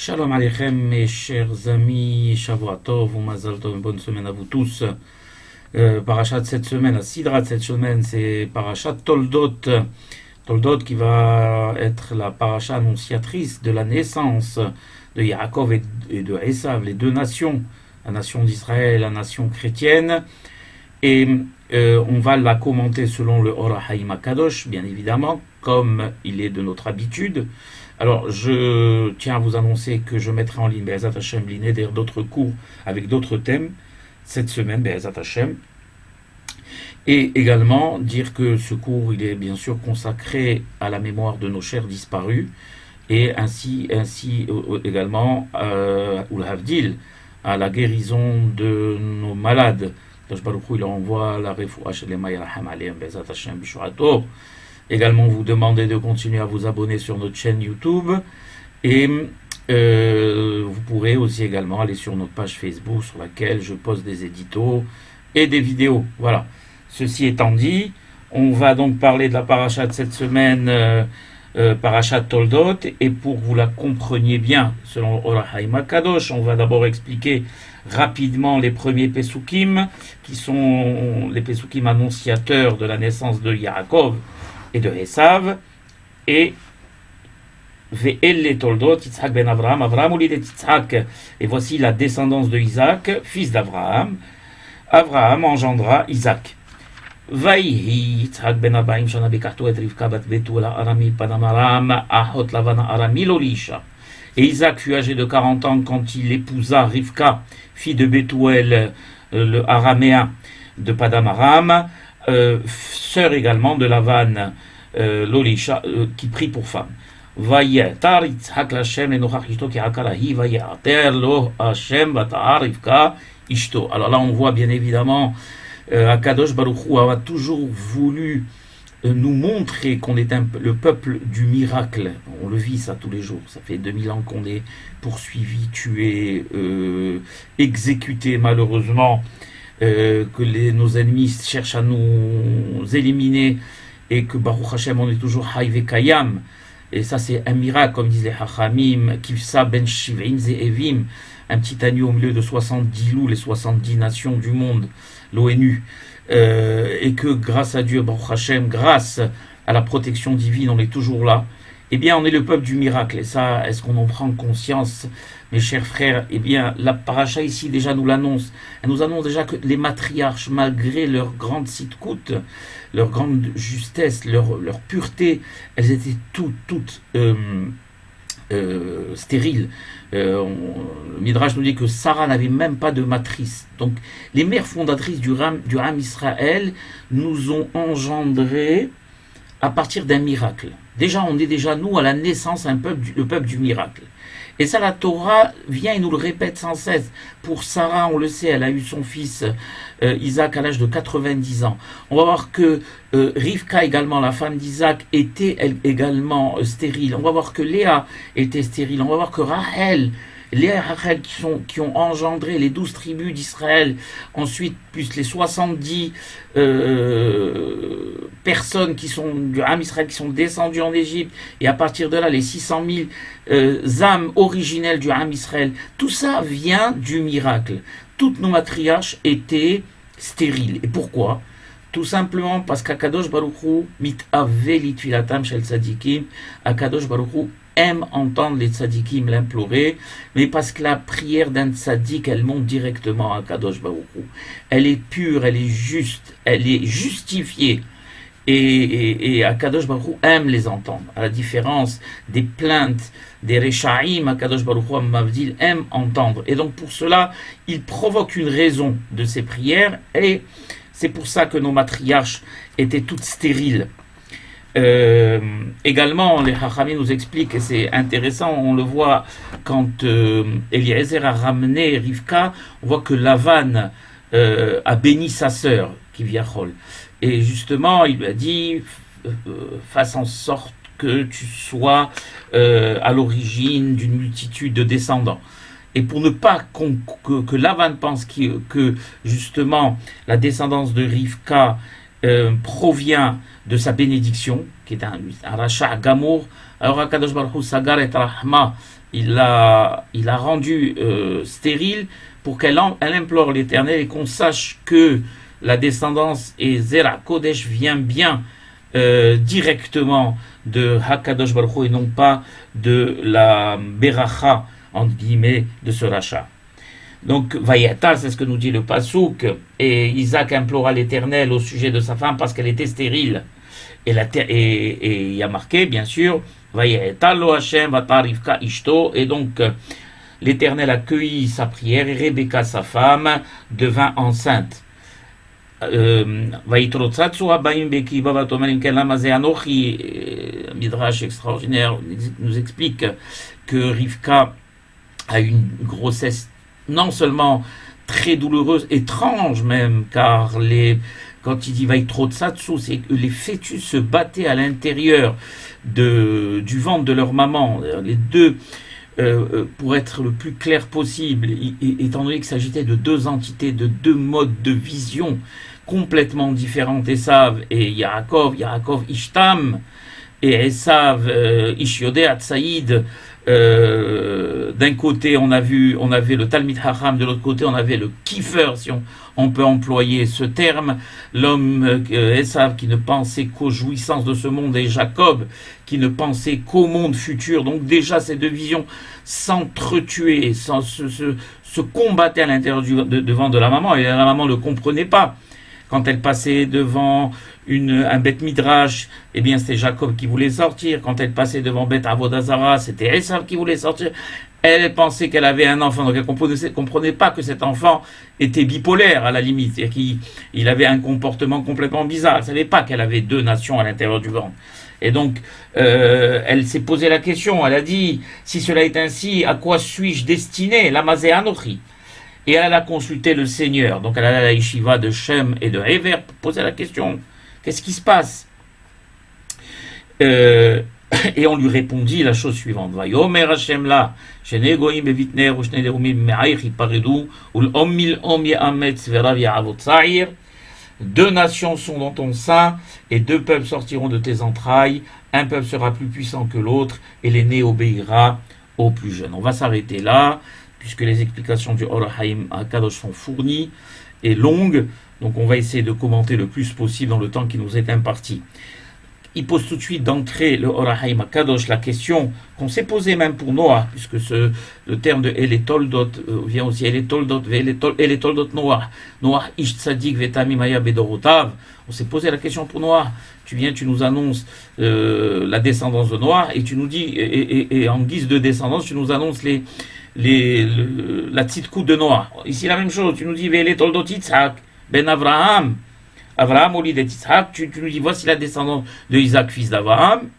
Shalom Aleichem, mes chers amis, Shavua Tov ou Mazal Tov, une bonne semaine à vous tous. Parachat de cette semaine, la Sidra de cette semaine, c'est Parachat Toldot. Toldot qui va être la paracha annonciatrice de la naissance de Yaakov et de Esav, les deux nations, la nation d'Israël et la nation chrétienne. Et on va la commenter selon le Or HaHaim HaKadosh, bien évidemment, comme il est de notre habitude. Alors, je tiens à vous annoncer que je mettrai en ligne Be'ezat Hashem l'Ineder d'autres cours avec d'autres thèmes cette semaine, Be'ezat Hashem. Et également dire que ce cours, il est bien sûr consacré à la mémoire de nos chers disparus et ainsi également ou Havdil, à la guérison de nos malades. Donc, Baruch Hu, il envoie la refoua shelema yiracham aleim Be'ezat Hashem b'shuato. Également, vous demandez de continuer à vous abonner sur notre chaîne YouTube et vous pourrez aussi également aller sur notre page Facebook sur laquelle je poste des éditos et des vidéos. Voilà. Ceci étant dit, on va donc parler de la paracha de cette semaine, paracha Toldot, et pour que vous la compreniez bien, selon Or HaHaim HaKadosh, on va d'abord expliquer rapidement les premiers Pesukim, qui sont les Pesukim annonciateurs de la naissance de Yaakov et de Esav, et Ve'el Toldot, Yitzhak ben Avraham, Avraham oulid et Yitzhak, et voici la descendance de Isaac, fils d'Avraham. Avraham engendra Isaac. Vaïhi Yitzhak ben Abaim shana bekarto et Rivka bat Betuel Arami Padam Aram, Ahot Lavan Arami Lolisha. Et Isaac fut âgé de 40 ans quand il épousa Rivka, fille de Betuel, le Araméen de Padam Aram, sœur également de Lavan, Lolisha, qui prit pour femme. Vayetar Yitzhak l'Hashem lenochach ishto ki hakarahi vayeter lo Hashem vatahar Rivka ishto. Alors là on voit bien évidemment Akadosh Baruch Hu a toujours voulu nous montrer qu'on est le peuple du miracle. On le vit ça tous les jours. Ça fait 2000 ans qu'on est poursuivi, tué, exécuté malheureusement, que nos ennemis cherchent à nous éliminer et que Baruch Hashem on est toujours Hayv et Kayam. Et ça c'est un miracle comme disent les Hachamim, Kivsa ben Shivim Ze'evim, un petit agneau au milieu de 70 loups, les 70 nations du monde, l'ONU, et que grâce à Dieu, Baruch Hashem, grâce à la protection divine, on est toujours là. Eh bien, on est le peuple du miracle. Et ça, est-ce qu'on en prend conscience, mes chers frères? Eh bien, la paracha ici déjà nous l'annonce. Elle nous annonce déjà que les matriarches, malgré leur grande sitkut, leur grande justesse, leur pureté, elles étaient toutes stériles. Le Midrash nous dit que Sarah n'avait même pas de matrice. Donc, les mères fondatrices du Ham Israël nous ont engendrés à partir d'un miracle. Déjà, on est déjà, nous, à la naissance, le peuple du miracle. Et ça, la Torah vient et nous le répète sans cesse. Pour Sarah, on le sait, elle a eu son fils Isaac à l'âge de 90 ans. On va voir que Rivka également, la femme d'Isaac, était elle également stérile. On va voir que Léa était stérile. On va voir que Rachel, Léa et Rachel qui ont engendré les 12 tribus d'Israël, ensuite plus les 70 personnes qui sont du Ham Israël qui sont descendues en Égypte, et à partir de là les 600 000 âmes originelles du Ham Israël, tout ça vient du miracle. Toutes nos matriarches étaient stériles. Et pourquoi? Tout simplement parce qu'Akadosh Baruch Hu mit'ave litfilatam shel tzadikim, Akadosh Baruch Hu aime entendre les tzadikim l'implorer, mais parce que la prière d'un tzadik, elle monte directement à Akadosh Baruch Hu. Elle est pure, elle est juste, elle est justifiée. Et Akadosh Baruch Hu aime les entendre. À la différence des plaintes, des Rechaim, Akadosh Baruch Hu Mavdil aime entendre. Et donc pour cela, il provoque une raison de ces prières, et c'est pour ça que nos matriarches étaient toutes stériles. Également, les Hachamim nous expliquent, et c'est intéressant, on le voit quand Eliezer a ramené Rivka, on voit que Lavan a béni sa sœur, Kivyachol. Et justement, il lui a dit, fasse en sorte que tu sois à l'origine d'une multitude de descendants. Et pour ne pas que Lavan pense que justement la descendance de Rivka provient de sa bénédiction, qui est un rachat gamour, alors Akadosh Baruch Hu sagar et rahma il a rendu stérile pour qu'elle elle implore l'Éternel et qu'on sache que la descendance et Zera Kodesh vient bien directement de Hakadosh Baruch Hu et non pas de la Beracha, entre guillemets, de ce rachat. Donc, Vayatal, c'est ce que nous dit le Passouk, et Isaac implora l'Éternel au sujet de sa femme parce qu'elle était stérile. Et il y a marqué, bien sûr, Vayatal lo Hashem vata Rivka ishto, et donc l'Éternel accueillit sa prière et Rebecca, sa femme, devint enceinte. Midrash extraordinaire nous explique que Rivka a une grossesse non seulement très douloureuse, étrange même, car quand il dit Vaitrotsatsu, c'est que les fœtus se battaient à l'intérieur du ventre de leur maman. Les deux, pour être le plus clair possible, étant donné qu'il s'agitait de deux entités, de deux modes de vision complètement différentes, Esav et Yaakov Ishtam, et Esav Ishiodé Atsaïd. D'un côté on avait le Talmid Hacham, de l'autre côté on avait le Kiffer, si on peut employer ce terme, l'homme Esav qui ne pensait qu'aux jouissances de ce monde, et Jacob qui ne pensait qu'au monde futur. Donc déjà ces deux visions s'entretuaient, se combattaient à l'intérieur devant de la maman, et la maman ne le comprenait pas. Quand elle passait devant un Beth Midrash, eh bien c'était Jacob qui voulait sortir. Quand elle passait devant Beth Avodazara, c'était Esav qui voulait sortir. Elle pensait qu'elle avait un enfant, donc elle ne comprenait pas que cet enfant était bipolaire à la limite, c'est-à-dire qu'il avait un comportement complètement bizarre. Elle ne savait pas qu'elle avait deux nations à l'intérieur du ventre. Et donc, elle s'est posé la question, elle a dit, si cela est ainsi, à quoi suis-je destinée? Lamazé Anochi. Et elle a consulté le Seigneur. Donc elle a à la yeshiva de Shem et de Hever pour poser la question. Qu'est-ce qui se passe? Et on lui répondit la chose suivante. Vayomer Hashem la, shene goyim bevitner ou shne derumim me'aich iparedu, ul ommil om ye'ametz verav ya'avot tza'ir. Deux nations sont dans ton sein, et deux peuples sortiront de tes entrailles. Un peuple sera plus puissant que l'autre, et l'aîné obéira au plus jeune. On va s'arrêter là, puisque les explications du Or HaChaim HaKadosh sont fournies et longues, donc on va essayer de commenter le plus possible dans le temps qui nous est imparti. Il pose tout de suite d'entrée le Or HaChaim HaKadosh la question qu'on s'est posée même pour Noah, puisque le terme de Ele Toldot vient aussi Ele Toldot Noah. Noah Ish Tzadik Vetamim Haya Bedorotav. On s'est posé la question pour Noah. Tu nous annonces la descendance de Noah, et tu nous dis, et en guise de descendance, tu nous annonces la tzidkout de Noah. Ici la même chose, tu nous dis Vele Toldot Yitzhak ben Avraham Oli de Yitzhak, tu nous dis voici la descendance de Isaac, fils d'Abraham,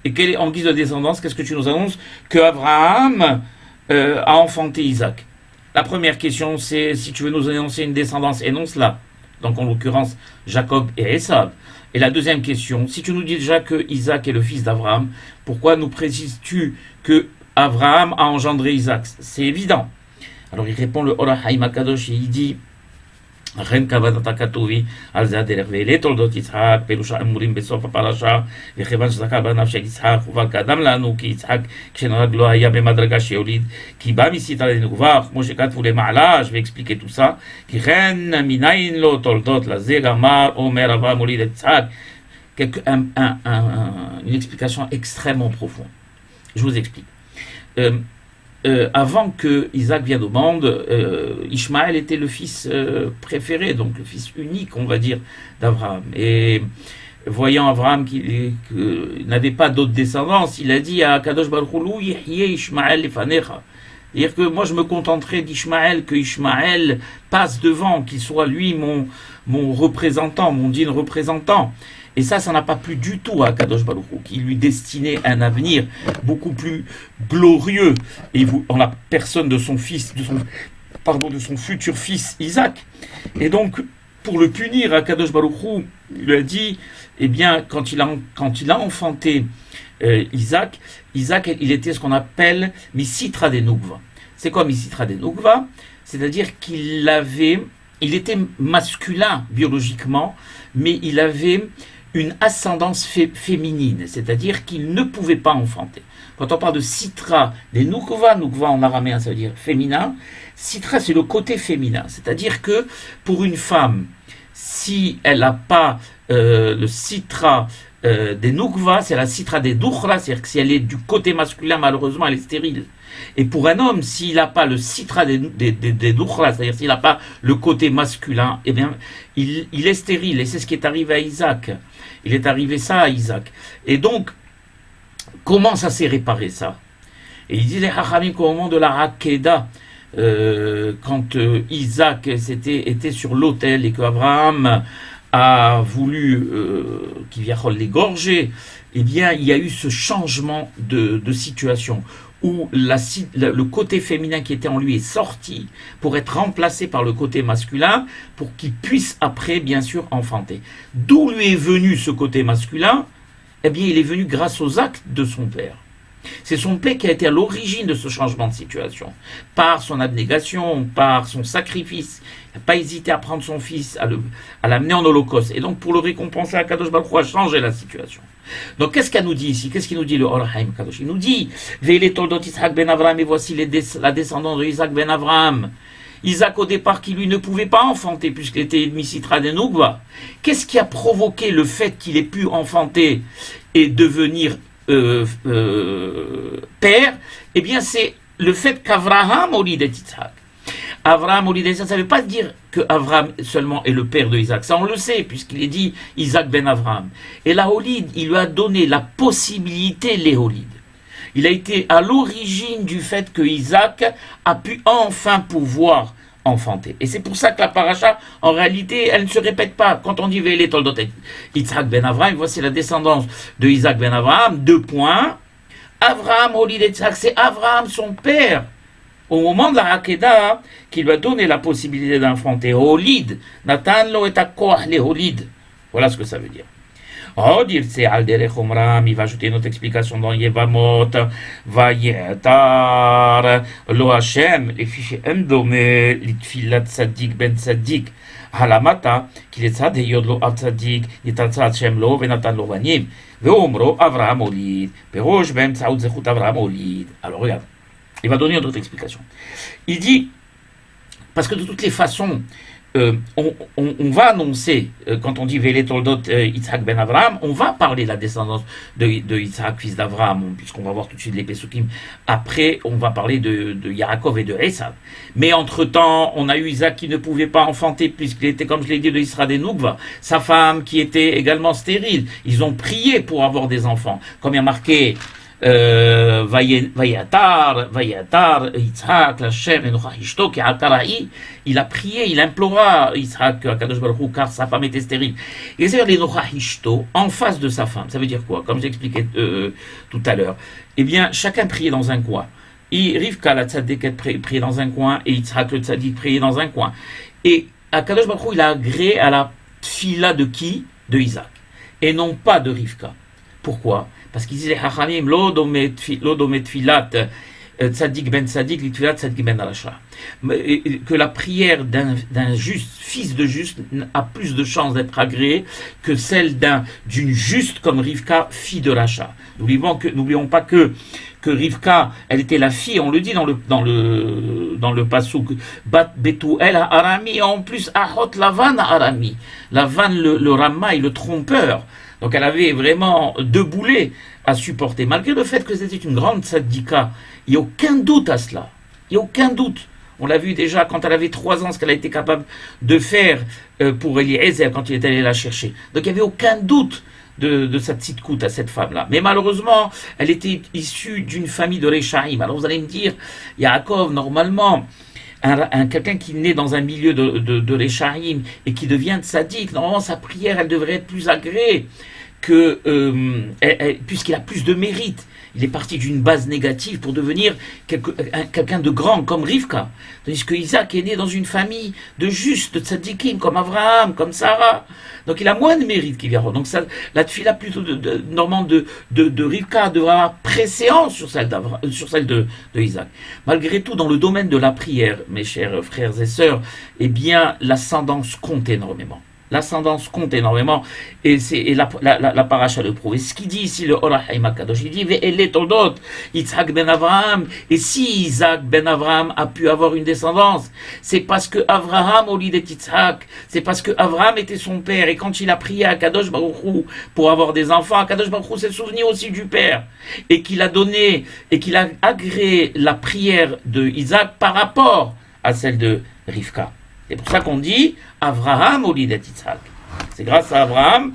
et en guise de descendance, qu'est-ce que tu nous annonces? Que Abraham a enfanté Isaac. La première question, c'est si tu veux nous annoncer une descendance, énonce cela. Donc en l'occurrence Jacob et Esav. Et la deuxième question, si tu nous dis déjà que Isaac est le fils d'Abraham, pourquoi nous précises-tu que Abraham a engendré Isaac? C'est évident. Alors il répond le Or HaChaim HaKadosh, et il dit Ren kavadat katuvi al zader vele toldot Yitzhak perusha emurim besof parasha vechevan shzaka banav shel Yitzhak uval kadam lanu ki Yitzhak kshenarag lo haya bemadraga sheolid ki ba misita lenukva כמו שכתבו למעלה. Je vais expliquer tout ça. כי ren minayin lo toldot laze gamar omer Avraham olid Yitzhak. Une explication extrêmement profonde. Je vous explique. Avant que Isaac vienne au monde, Ishmaël était le fils préféré, donc le fils unique, on va dire, d'Abraham. Et voyant Abraham qu'il n'avait pas d'autres descendants, il a dit à Kadosh Baruch Hu, Yehye Ishmaël lefanecha. C'est-à-dire que moi je me contenterai d'Ishmaël, que Ishmaël passe devant, qu'il soit lui mon représentant, mon digne représentant. Et ça n'a pas plu du tout à Kadosh Baruch Hu, qui lui destinait un avenir beaucoup plus glorieux, et en la personne de son fils, de son futur fils Isaac. Et donc, pour le punir, à Kadosh Baruch Hu, il lui a dit, eh bien, quand il a enfanté Isaac, il était ce qu'on appelle Misitra de Nukva. C'est quoi Misitra de Nukva? C'est-à-dire qu'il était masculin biologiquement, mais il avait une ascendance féminine, c'est-à-dire qu'il ne pouvait pas enfanter. Quand on parle de Sitra, des Nukva en araméen ça veut dire féminin, Sitra c'est le côté féminin. C'est-à-dire que pour une femme, si elle n'a pas le Sitra des Nukva, c'est la Sitra des Dukhra, c'est-à-dire que si elle est du côté masculin, malheureusement elle est stérile. Et pour un homme, s'il n'a pas le Sitra des Dukhra, c'est-à-dire s'il n'a pas le côté masculin, eh bien il est stérile. Et c'est ce qui est arrivé à Isaac. Il est arrivé ça à Isaac. Et donc, comment ça s'est réparé ça? Et il dit les Hachamim qu'au moment de la Hakeda, quand Isaac était sur l'autel et qu'Abraham a voulu qu'il vienne l'égorger, eh bien il y a eu ce changement de situation où le côté féminin qui était en lui est sorti pour être remplacé par le côté masculin pour qu'il puisse après bien sûr enfanter. D'où lui est venu ce côté masculin? Eh bien il est venu grâce aux actes de son père. C'est son père qui a été à l'origine de ce changement de situation. Par son abnégation, par son sacrifice. Il n'a pas hésité à prendre son fils, à l'amener en holocauste. Et donc pour le récompenser, Akadosh Baruch Hu a changé la situation. Donc qu'est-ce qu'elle nous dit ici? Qu'est-ce qu'il nous dit le Or HaChaim Kadosh? Il nous dit Ve'ele toldot Yitzhak ben Avraham, et voici la descendance de Isaac ben Avraham. Isaac au départ qui lui ne pouvait pas enfanter puisqu'il était ennemi Sitra des Nukva. Qu'est-ce qui a provoqué le fait qu'il ait pu enfanter et devenir père? Eh bien c'est le fait qu'Avraham olid et Yitzhak. Avraham olid et Yitzhak, ça ne veut pas dire que Avraham seulement est le père de Isaac. Ça on le sait puisqu'il est dit Isaac ben Avraham. Et la olid, il lui a donné la possibilité l'éolid. Il a été à l'origine du fait que Isaac a pu enfin pouvoir enfanter. Et c'est pour ça que la paracha, en réalité, elle ne se répète pas. Quand on dit Ve'ele toldot Yitzhak ben Avraham, voici la descendance de Isaac ben Avraham, 2 points. Avraham olid et Yitzhak, c'est Avraham son père, au moment de la Hakeda, qui lui a donné la possibilité d'enfanter. Olid, Natan lo et akoach le olid. Voilà ce que ça veut dire. Il va ajouter une autre explication dans Yevamot, Vayetar, Lo Hashem, les fichiers Mdomé, Litfilat Tzadik ben Tzadik, Halamata, qu'il est Tzad, Yodlo Av Tzadik, Yitat Shem Lo, Venatan Lo Vanim, Veomro, Avraham Olid, Perosh Ben Tzaoud Zechut Avraham Olid. Alors regarde, il va donner une autre explication. Il dit, parce que de toutes les façons, on va annoncer, quand on dit Ve'ele toldot Yitzhak ben Avraham, on va parler de la descendance de Yitzhak, fils d'Avraham, puisqu'on va voir tout de suite les Pesukim. Après, on va parler de Yaakov et de Esav. Mais entre-temps, on a eu Isaac qui ne pouvait pas enfanter, puisqu'il était, comme je l'ai dit, de Israël des Nukva. Sa femme qui était également stérile. Ils ont prié pour avoir des enfants. Comme il y a marqué Vayatar, Yitzhak, la chair et Nochachishto, qui a il a prié, il implora Yitzhak, Akadosh Baruch Hu, car sa femme était stérile. Et c'est les Nochachishto, en face de sa femme. Ça veut dire quoi? Comme j'expliquais tout à l'heure. Eh bien, chacun priait dans un coin. Et Rivka, la tzaddik, priait dans un coin, et Yitzhak, le tzaddik, priait dans un coin. Et Akadosh Baruch Hu, il a agréé à la fila de qui? De Isaac. Et non pas de Rivka. Pourquoi? Parce qu'ils disaient Hachamim, lo domet filat tzadik ben tzadik, litfilat tzadik ben rasha. Que la prière d'un juste, fils de juste, a plus de chances d'être agréée que celle d'une juste comme Rivka, fille de Racha. N'oublions pas que Rivka, elle était la fille, on le dit dans le pasouk, Bat Betuel Arami, en plus Ahot Lavan Arami. Lavan, le Ramaï, le trompeur. Donc elle avait vraiment 2 boulets à supporter, malgré le fait que c'était une grande tzadika. Il n'y a aucun doute à cela. Il n'y a aucun doute. On l'a vu déjà quand elle avait 3 ans, ce qu'elle a été capable de faire pour Eliezer quand il est allé la chercher. Donc il n'y avait aucun doute de sa petite coute à cette femme-là. Mais malheureusement, elle était issue d'une famille de Rechaim. Alors vous allez me dire, Yaakov, normalement, quelqu'un qui naît dans un milieu de Rechaim et qui devient tzaddik, normalement sa prière elle devrait être plus agréée que puisqu'il a plus de mérite. Il est parti d'une base négative pour devenir quelqu'un de grand comme Rivka. Tandis que Isaac est né dans une famille de justes, de tzaddikim, comme Abraham, comme Sarah. Donc il a moins de mérite qu'Yaakov. Donc ça, la tefila plutôt normalement de Rivka devra avoir préséance sur celle de Isaac. Malgré tout, dans le domaine de la prière, mes chers frères et sœurs, eh bien l'ascendance compte énormément. L'ascendance compte énormément, et la paracha le prouve. Et ce qu'il dit ici, le Or HaChaim HaKadosh, il dit Ve'ele toldot Yitzhak ben Avraham. Et si Isaac ben Avraham a pu avoir une descendance, c'est parce que Avraham, au lit de Yitzhak, c'est parce que Avraham était son père. Et quand il a prié à Kadosh Baruch Hu pour avoir des enfants, Kadosh Baruch Hu s'est souvenu aussi du père, et qu'il a donné, et qu'il a agréé la prière de Isaac par rapport à celle de Rivka. C'est pour ça qu'on dit Avraham au lit d'Yitzhak. C'est grâce à Avraham,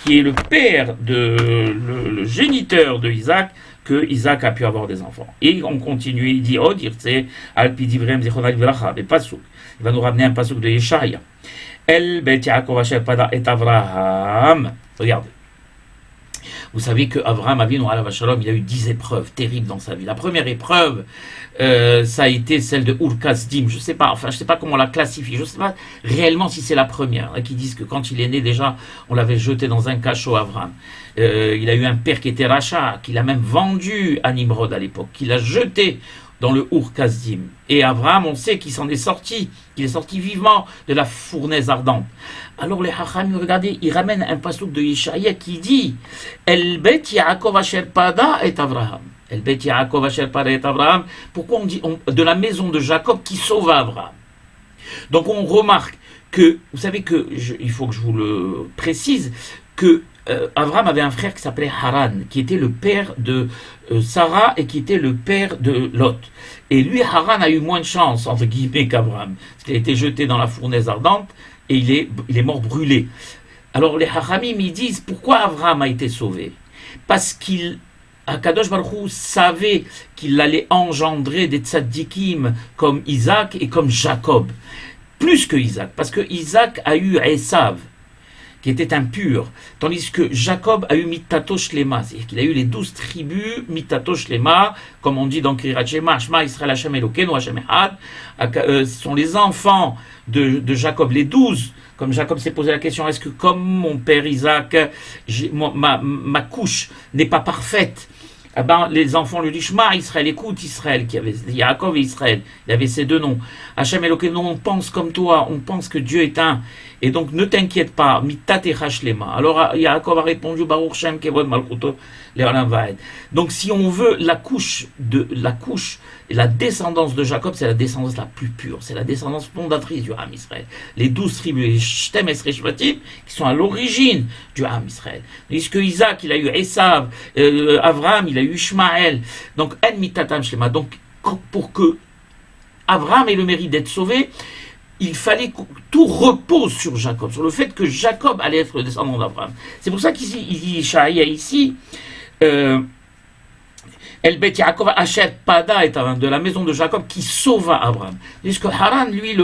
qui est le père, le géniteur de Isaac, que Isaac a pu avoir des enfants. Et on continue, il dit, c'est Alpi Divrem Zichonal Velacha, mais Pasuk. Il va nous ramener un Pasuk de Yeshaïa. El Bet Yaakov Asher Pada et Avraham. Regardez. Vous savez que Avraham Avinu alav shalom, il a eu 10 épreuves terribles dans sa vie. La première épreuve, ça a été celle de Ur-Kasdim. Je sais pas comment on la classifie. Je sais pas réellement si c'est la première. Qui disent que quand il est né déjà, on l'avait jeté dans un cachot, Avraham. Il a eu un père qui était Racha, qu'il a même vendu à Nimrod à l'époque, qu'il a jeté dans le Ur-Kasdim. Et Avraham, on sait qu'il s'en est sorti, qu'il est sorti vivement de la fournaise ardente. Alors les Hachamim, regardez, ils ramènent un pasuk de Yeshaïa qui dit El Bet Yaakov Asher Pada et Avraham. El Bet Yaakov Asher Pada et Avraham. Pourquoi on dit de la maison de Jacob qui sauva Avraham? Donc on remarque que, vous savez que, il faut que je vous le précise, que Avraham avait un frère qui s'appelait Haran, qui était le père de Sarah et qui était le père de Lot. Et lui, Haran a eu moins de chance, entre guillemets, qu'Avraham, parce qu'il a été jeté dans la fournaise ardente et il est mort brûlé. Alors les Hachamim, ils disent, pourquoi Avraham a été sauvé? Parce Kadosh Baruch Hu savait qu'il allait engendrer des tzaddikim comme Isaac et comme Jacob. Plus que Isaac, parce que Isaac a eu Esav, qui était impur, tandis que Jacob a eu Mitato Shlema, c'est-à-dire qu'il a eu les 12 tribus Mitato Shlema, comme on dit dans Krirat Shema, Shema Israël Hashem Elokeinu Hashem Echad, ce sont les enfants de Jacob, les 12, comme Jacob s'est posé la question, est-ce que comme mon père Isaac, ma couche n'est pas parfaite? Eh ben, les enfants lui disent Shema Israël, écoute Israël, qui avait Yaakov et Israël, il avait ces deux noms. Hashem Elokeinu, on pense comme toi, on pense que Dieu est un. Et donc ne t'inquiète pas, Mitatecha Shlema. Alors Yaakov a répondu Baruch Shem Kevod Malchuto Le'olam Vaed. Donc si on veut la couche et la descendance de Jacob, c'est la descendance la plus pure, c'est la descendance fondatrice du Ham Israël. Les 12 tribus, les Shtem Esrei Shvatim, qui sont à l'origine du Ham Israël. Puisque Isaac, il a eu Esav, Avraham, il a eu Ishmaël. Donc En Mitatam Shlema. Donc pour que Avraham ait le mérite d'être sauvé, il fallait que tout repose sur Jacob, sur le fait que Jacob allait être le descendant d'Abraham. C'est pour ça qu'ici, il dit Yeshaïa ici, El Bet Yaakov Asher Pada est de la maison de Jacob qui sauva Abraham. Puisque Haran, lui,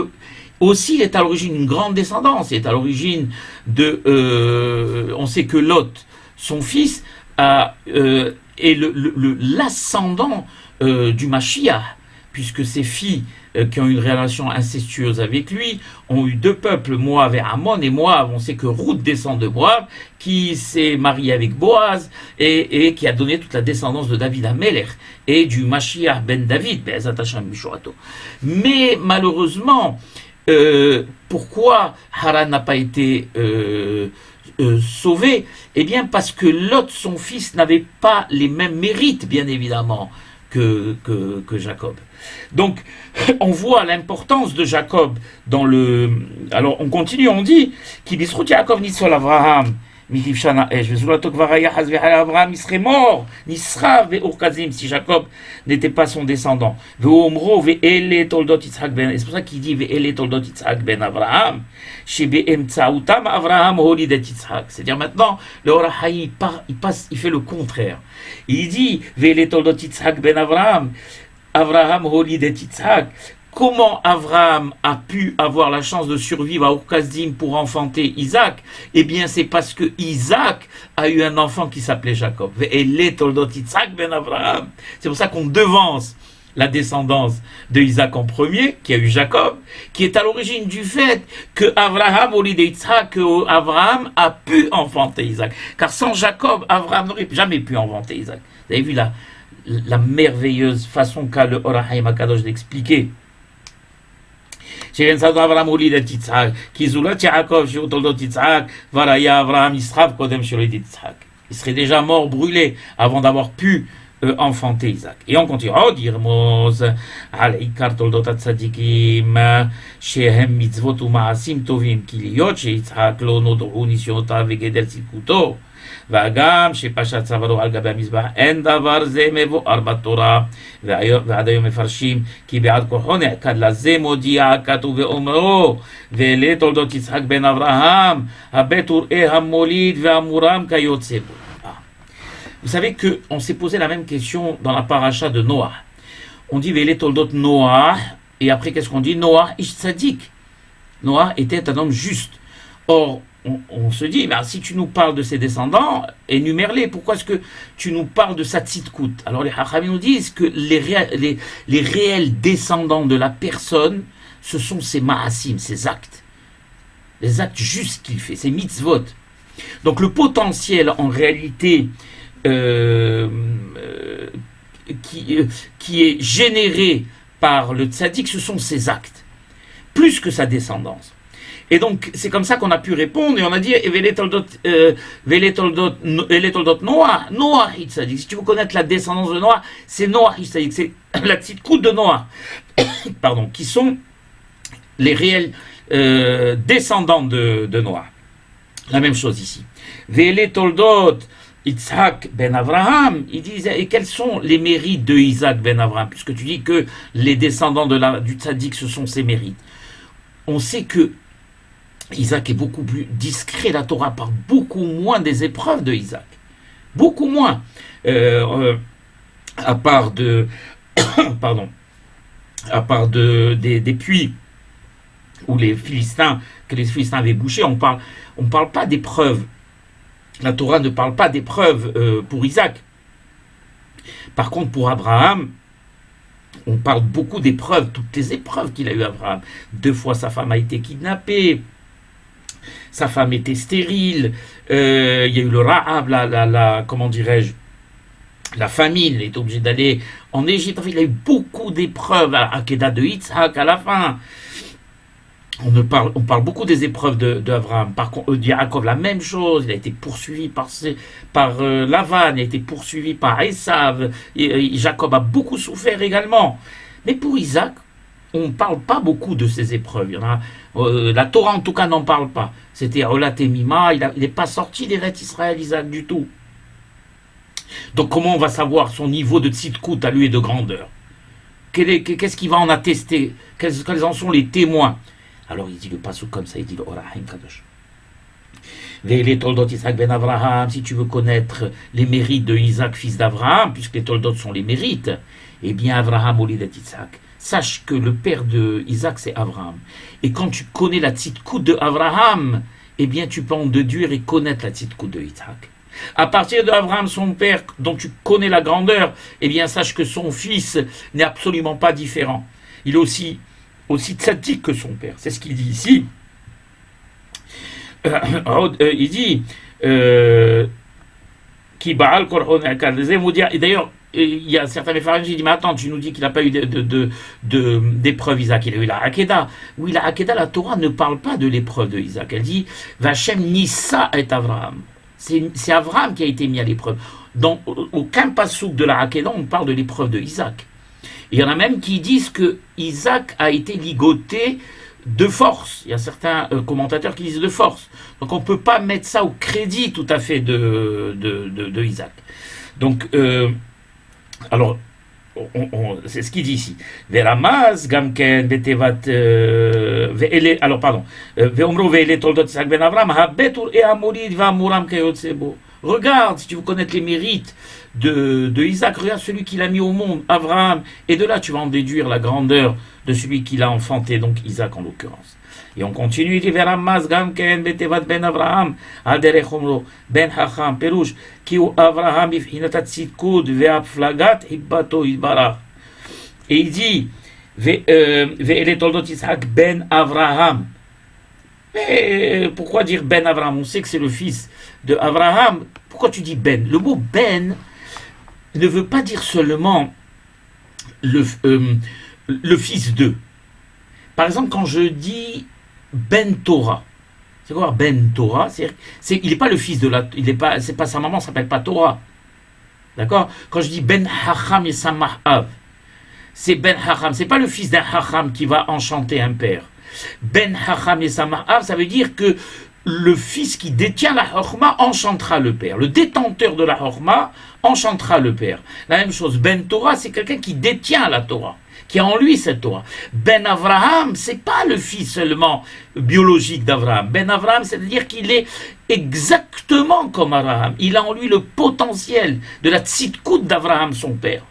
aussi, il est à l'origine d'une grande descendance. Il est à l'origine on sait que Lot, son fils, est l'ascendant du Mashiach, puisque ses filles qui ont eu une relation incestueuse avec lui ont eu deux peuples, Moab et Ammon. Et Moab, on sait que Ruth descend de Moab, qui s'est mariée avec Boaz et qui a donné toute la descendance de David à Melech et du Mashiach ben David, Be'ezat Hashem Bishorato. Mais malheureusement, pourquoi Haran n'a pas été sauvé? Eh bien parce que Lot, son fils, n'avait pas les mêmes mérites, bien évidemment, que Jacob. Donc, on voit l'importance de Jacob dans le... Alors, on continue, on dit qu'il dit Yaakov Nisol Avraham, Mitivshana Esh, Vezulato Kvaraya Hazvehal Avraham, il serait mort, Nisra Ve'urkazim, si Jacob n'était pas son descendant. Ve'omro Ve'ele Toldot Yitzhak Ben, c'est pour ça qu'il dit Ve'ele Toldot Yitzhak Ben Avraham, Shebe'em Tsaoutam Avraham Holidet Yitzhak. C'est-à-dire maintenant, le Horahaï, il fait le contraire. Il dit Ve'ele Toldot Yitzhak Ben Avraham, Avraham Holidet Yitzhak. Comment Avraham a pu avoir la chance de survivre à Ur-Kasdim pour enfanter Isaac? Eh bien, c'est parce que Isaac a eu un enfant qui s'appelait Jacob. Ve'ele Toldot Yitzhak ben Avraham. C'est pour ça qu'on devance la descendance de Isaac en premier, qui a eu Jacob, qui est à l'origine du fait que Avraham, au lieu d'Yitzhak, que Avraham a pu enfanter Isaac. Car sans Jacob, Avraham n'aurait jamais pu enfanter Isaac. Vous avez vu la merveilleuse façon qu'a le Or HaChaim HaKadosh d'expliquer. שגן אברהם הוליד את יצחק, כי זולת יעקב שהוא תולדות יצחק, כבר היה אברהם ישחב קודם שהוליד יצחק. Il serait déjà mort, brûlé, avant d'avoir pu enfanter Isaac. Et on continue. עוד ירמוז על עיקר תולדות הצדיקים שהם מצוות ומעשים טובים, כי להיות שיצחק לא נודעו ניסיונותיו וגדל צדקותו, והגם שפשט צווארו על גבי המזבח, אין דבר זה מבואר בתורה, ועד היום מפרשים כי בעד כוחו נעקד לזה מודיע הכתוב ואומרו, ואלה תולדות יצחק בן אברהם, הבית וראה המוליד והמורם כיוצא בו. Vous savez qu'on s'est posé la même question dans la paracha de Noah. On dit Vele Toldot Noah, et après qu'est-ce qu'on dit? Noah ish tzadik. Noah était un homme juste. Or, on se dit, mais si tu nous parles de ses descendants, énumère-les. Pourquoi est-ce que tu nous parles de sa tzidkout? Alors les Hachamim nous disent que les réels descendants de la personne, ce sont ses ma'asim, ses actes. Les actes justes qu'il fait, ses mitzvot. Donc le potentiel en réalité qui est généré par le tzaddik, ce sont ses actes, plus que sa descendance. Et donc, c'est comme ça qu'on a pu répondre, et on a dit, Vele toldot Noah, Noah tzaddik. Si tu veux connaître la descendance de Noah, c'est Noah tzaddik, c'est la petite coute de Noah, pardon, qui sont les réels descendants de Noah. La même chose ici. Vele toldot Isaac ben Abraham, il disait, et quels sont les mérites de Isaac ben Abraham, puisque tu dis que les descendants du tzaddik, ce sont ses mérites. On sait que Isaac est beaucoup plus discret, la Torah parle beaucoup moins des épreuves de Isaac. Beaucoup moins. À part des puits où les Philistins avaient bouché, on parle pas d'épreuves. La Torah ne parle pas d'épreuves pour Isaac. Par contre, pour Abraham, on parle beaucoup d'épreuves, toutes les épreuves qu'il a eues Abraham. 2 fois sa femme a été kidnappée, sa femme était stérile, il y a eu le Rahab, comment dirais-je, la famine, il est obligé d'aller en Égypte. Enfin, il a eu beaucoup d'épreuves, à Akedah de Yitzhak à la fin. On parle beaucoup des épreuves d'Abraham. Par contre, Yaakov, la même chose. Il a été poursuivi par Lavan, il a été poursuivi par Esav. Jacob a beaucoup souffert également. Mais pour Isaac, on ne parle pas beaucoup de ces épreuves. Il y en a, la Torah, en tout cas, n'en parle pas. C'était Olat et Mima. Il n'est pas sorti des Rêtes Israël, Isaac, du tout. Donc, comment on va savoir son niveau de tzidkout à lui et de grandeur? Qu'est-ce qu'il va en attester? Quels en sont les témoins? Alors il dit le pasuk comme ça, il dit le Orahim Kadosh. Ve'ele toldot Isaac ben Abraham, si tu veux connaître les mérites de Isaac, fils d'Abraham, puisque les toldot sont les mérites, eh bien Abraham olidet Isaac. Sache que le père de Isaac c'est Abraham. Et quand tu connais la tzidkout de Abraham, eh bien tu peux en déduire et connaître la tzidkout de Isaac. À partir d'Abraham, son père, dont tu connais la grandeur, eh bien sache que son fils n'est absolument pas différent. Il est aussi tzaddik que son père. C'est ce qu'il dit ici. Il dit qui Baal Korhon et d'ailleurs il y a certains méfarins qui disent mais attends, tu nous dis qu'il n'a pas eu d'épreuve Isaac, il a eu la Akedah. Oui, la Akedah, la Torah ne parle pas de l'épreuve de Isaac. Elle dit Vachem Nissa et Abraham. C'est Abraham qui a été mis à l'épreuve. Dans aucun passouk de la Akedah on parle de l'épreuve de Isaac. Il y en a même qui disent que Isaac a été ligoté de force. Il y a certains commentateurs qui disent de force. Donc on ne peut pas mettre ça au crédit tout à fait de Isaac. Donc, alors, c'est ce qu'il dit ici. Veramaz, Gamken, Betevat, alors pardon, Veomro, Vele, Toldot, Isaac ben Avram, Habetur et Amorid, Vamuram, Keyotsebo. Regarde, si tu veux connaître les mérites de Isaac, regarde celui qu'il a mis au monde, Abraham, et de là tu vas en déduire la grandeur de celui qu'il a enfanté, donc Isaac en l'occurrence. Et on continue, il dit Veramaz Gamken Betevat ben Abraham, Alderechomro ben Hacham Perush, qui ou Abraham ifhinatat tzidkut ve'aflagat hibbato isbarach. Et il dit Ve'ele toldot Isaac ben Abraham. Mais pourquoi dire Ben Abraham? On sait que c'est le fils de Abraham. Pourquoi tu dis Ben? Le mot Ben ne veut pas dire seulement le fils d'eux, Par exemple, quand je dis Ben Torah, c'est quoi Ben Torah? Il n'est pas le fils de la... c'est pas sa maman, ça s'appelle pas Torah. D'accord? Quand je dis Ben Hacham et Samahav, c'est Ben Hacham, c'est pas le fils d'un Hacham qui va enchanter un père. Ben Hacham et Samahav, ça veut dire que le fils qui détient la Chorma enchantera le père. Le détenteur de la Chorma enchantera le père. La même chose, Ben Torah, c'est quelqu'un qui détient la Torah, qui a en lui cette Torah. Ben Avraham, c'est pas le fils seulement biologique d'Avraham. Ben Avraham, c'est-à-dire qu'il est exactement comme Avraham. Il a en lui le potentiel de la tzidkout d'Avraham, son père.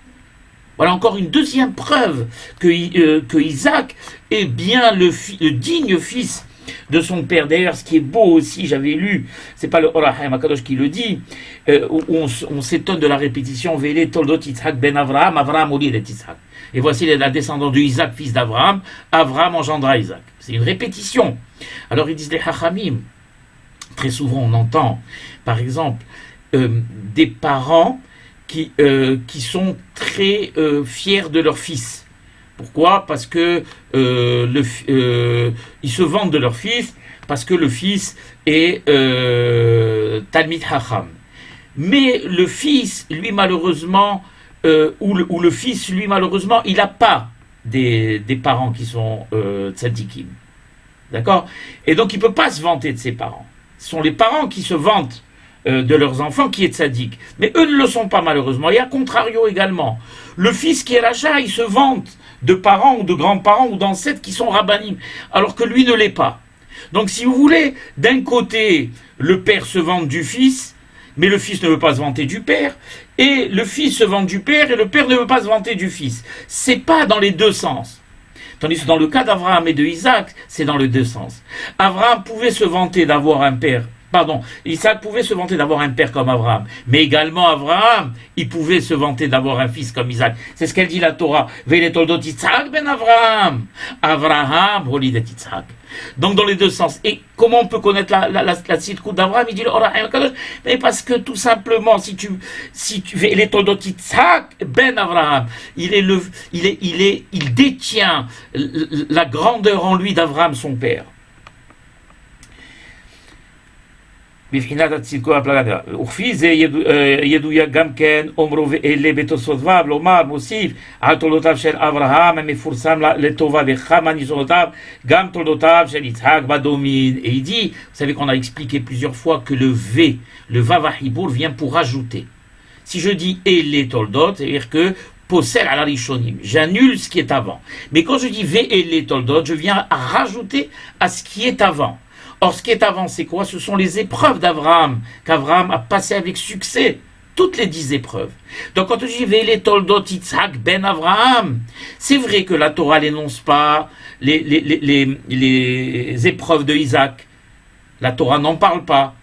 Voilà encore une deuxième preuve que Isaac est bien le digne fils de son père. D'ailleurs, ce qui est beau aussi, j'avais lu, c'est pas le Or HaChaim HaKadosh qui le dit, où on s'étonne de la répétition, Vele Toldot Yitzhak ben Avraham, Avraham olid et Yitzhak. Et voici la descendance de Isaac, fils d'Avraham, Avraham engendra Isaac. C'est une répétition. Alors ils disent les Chachamim, très souvent on entend, par exemple, des parents qui sont très fiers de leur fils. Pourquoi? Parce que ils se vantent de leur fils, parce que le fils est Talmid Hacham. Mais le fils, lui malheureusement, ou le fils, lui malheureusement, il n'a pas des parents qui sont tzadikim. D'accord? Et donc il ne peut pas se vanter de ses parents. Ce sont les parents qui se vantent de leurs enfants qui est tzaddik. Mais eux ne le sont pas malheureusement. Et à contrario également, le fils qui est rachat, il se vante de parents ou de grands-parents ou d'ancêtres qui sont rabbanim, alors que lui ne l'est pas. Donc si vous voulez, d'un côté, le père se vante du fils, mais le fils ne veut pas se vanter du père, et le fils se vante du père, et le père ne veut pas se vanter du fils. C'est pas dans les deux sens. Tandis que dans le cas d'Avraham et de Isaac, c'est dans les deux sens. Avraham pouvait se vanter d'avoir un père. Isaac pouvait se vanter d'avoir un père comme Avraham, mais également Avraham, il pouvait se vanter d'avoir un fils comme Isaac. C'est ce qu'elle dit la Torah. Vele toldot Yitzhak ben Avraham. Avraham olidet Yitzhak. Donc dans les deux sens. Et comment on peut connaître la tzidkout d'Avraham? Il dit le Or HaChaim HaKadosh, mais parce que tout simplement, si tu Vele toldot Yitzhak ben Avraham, il détient la grandeur en lui d'Avraham son père. בבחינת הצדקו הפלגה. וכפי זה ידוע גם כן אומרו ואלה בתוספותיו, לומר מוסיף על תולדותיו של אברהם המפורסם לטובה וכמה ניסיונותיו, גם תולדותיו של יצחק בדומין. Et il dit, vous savez qu'on a expliqué plusieurs fois que le V, le Vav HaChibur vient pour rajouter. Si je dis ele toldot, c'est-à-dire que possède à la rishonim, j'annule ce qui est avant. Mais quand je dis ve ele toldot, je viens à rajouter à ce qui est avant. Or, ce qui est avant, c'est quoi? Ce sont les épreuves d'Avraham, qu'Avraham a passé avec succès, toutes les 10 épreuves. Donc, quand je dis Vele toldot Yitzhak ben Avraham, c'est vrai que la Torah n'énonce pas les épreuves de Isaac. La Torah n'en parle pas.